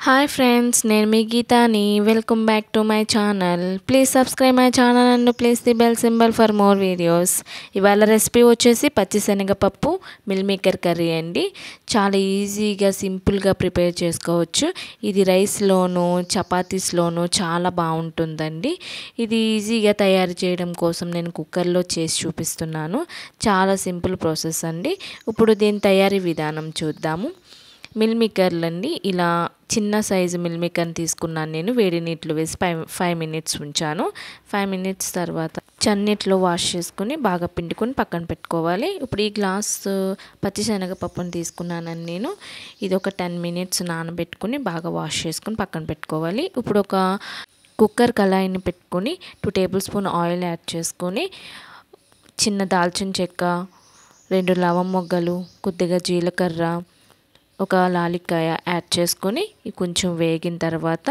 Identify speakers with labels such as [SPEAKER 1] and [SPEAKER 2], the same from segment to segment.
[SPEAKER 1] Hi friends, నేను మీ గీతాని. Welcome back to my channel. Please subscribe my channel and press the bell symbol for more videos. ఇవాళ recipe వచ్చేసి పచ్చిశనగపప్పు meal maker curry అండి. చాలా ఈజీగా సింపుల్గా ప్రిపేర్ చేసుకోవచ్చు. ఇది రైస్లోను చపాతీస్లోను చాలా బాగుంటుందండి. ఇది ఈజీగా తయారు చేయడం కోసం నేను కుక్కర్లో చేసి చూపిస్తున్నాను. చాలా సింపుల్ ప్రాసెస్ అండి. ఇప్పుడు దీని తయారీ విధానం చూద్దాము. మిల్ మేకర్లండి, ఇలా చిన్న సైజు మిల్ మేకర్ని తీసుకున్నాను. నేను వేడి నీటిలో వేసి 5 మినిట్స్ ఉంచాను. 5 మినిట్స్ తర్వాత చన్నీటిలో వాష్ చేసుకుని బాగా పిండుకొని పక్కన పెట్టుకోవాలి. ఇప్పుడు ఈ గ్లాస్ పచ్చిశనగపప్పుని తీసుకున్నానని నేను ఇది ఒక 10 మినిట్స్ నానబెట్టుకుని బాగా వాష్ చేసుకుని పక్కన పెట్టుకోవాలి. ఇప్పుడు ఒక కుక్కర్ కళాయిని పెట్టుకొని 2 టేబుల్ స్పూన్ ఆయిల్ యాడ్ చేసుకొని చిన్న దాల్చిన చెక్క, 2 లవంగ మొగ్గలు, కొద్దిగా జీలకర్ర, ఒక లాలిక్కాయ యాడ్ చేసుకొని కొంచెం వేగిన తర్వాత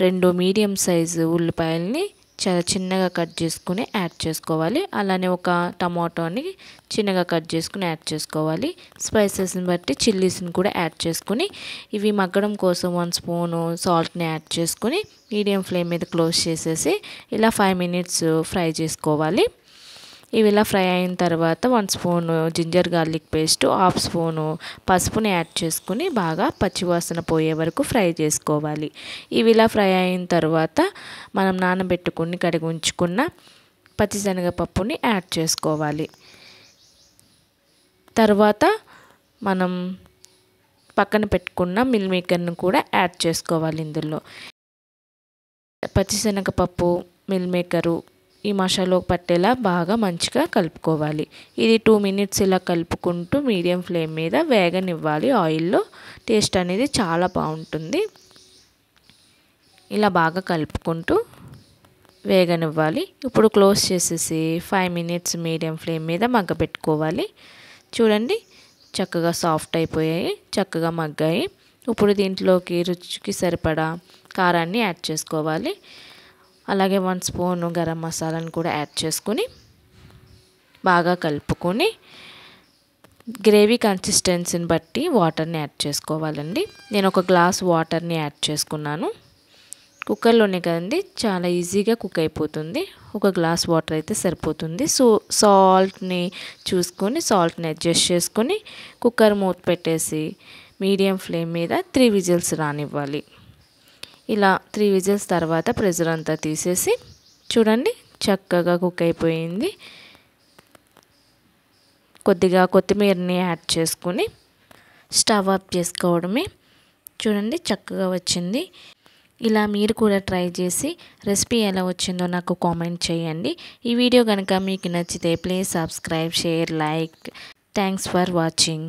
[SPEAKER 1] 2 మీడియం సైజు ఉల్లిపాయలని చాలా చిన్నగా కట్ చేసుకుని యాడ్ చేసుకోవాలి. అలానే ఒక టమాటోని చిన్నగా కట్ చేసుకుని యాడ్ చేసుకోవాలి. స్పైసెస్ని బట్టి చిల్లీస్ని కూడా యాడ్ చేసుకుని ఇవి మగ్గడం కోసం 1 స్పూను సాల్ట్ని యాడ్ చేసుకుని మీడియం ఫ్లేమ్ మీద క్లోజ్ చేసేసి ఇలా 5 మినిట్స్ ఫ్రై చేసుకోవాలి. ఇవి ఇలా ఫ్రై అయిన తర్వాత 1 spoon ginger garlic paste, 1/2 spoon పసుపుని యాడ్ చేసుకుని బాగా పచ్చివాసన పోయే వరకు ఫ్రై చేసుకోవాలి. ఇవి ఇలా ఫ్రై అయిన తర్వాత మనం నానబెట్టుకుని కడిగి ఉంచుకున్న పచ్చిశనగపప్పుని యాడ్ చేసుకోవాలి. తర్వాత మనం పక్కన పెట్టుకున్న మిల్ మేకర్ను కూడా యాడ్ చేసుకోవాలి. ఇందులో పచ్చిశనగపప్పు, మిల్ మేకరు ఈ మసాలా పట్టేలా బాగా మంచిగా కలుపుకోవాలి. ఇది 2 మినిట్స్ ఇలా కలుపుకుంటూ మీడియం ఫ్లేమ్ మీద వేగనివ్వాలి. ఆయిల్లో టేస్ట్ అనేది చాలా బాగుంటుంది. ఇలా బాగా కలుపుకుంటూ వేగనివ్వాలి. ఇప్పుడు క్లోజ్ చేసేసి 5 మినిట్స్ మీడియం ఫ్లేమ్ మీద మగ్గబెట్టుకోవాలి. చూడండి, చక్కగా సాఫ్ట్ అయిపోయాయి, చక్కగా మగ్గాయి. ఇప్పుడు దీంట్లోకి రుచికి సరిపడా కారాన్ని యాడ్ చేసుకోవాలి. అలాగే 1 స్పూను గరం మసాలాను కూడా యాడ్ చేసుకుని బాగా కలుపుకొని గ్రేవీ కన్సిస్టెన్సీని బట్టి వాటర్ని యాడ్ చేసుకోవాలండి. నేను ఒక గ్లాస్ వాటర్ని యాడ్ చేసుకున్నాను. కుక్కర్లోనే కదండి, చాలా ఈజీగా కుక్ అయిపోతుంది. ఒక గ్లాస్ వాటర్ అయితే సరిపోతుంది. సో సాల్ట్ని చూసుకొని సాల్ట్ని అడ్జస్ట్ చేసుకొని కుక్కర్ మూత పెట్టేసి మీడియం ఫ్లేమ్ మీద 3 విజిల్స్ రానివ్వాలి. ఇలా 3 విజిల్స్ తర్వాత ప్రెషర్ అంతా తీసేసి చూడండి, చక్కగా కుక్ అయిపోయింది. కొద్దిగా కొత్తిమీరని యాడ్ చేసుకుని స్టవ్ ఆఫ్ చేసుకోవడమే. చూడండి, చక్కగా వచ్చింది. ఇలా మీరు కూడా ట్రై చేసి రెసిపీ ఎలా వచ్చిందో నాకు కామెంట్ చేయండి. ఈ వీడియో కనుక మీకు నచ్చితే please subscribe, share, like. Thanks for watching.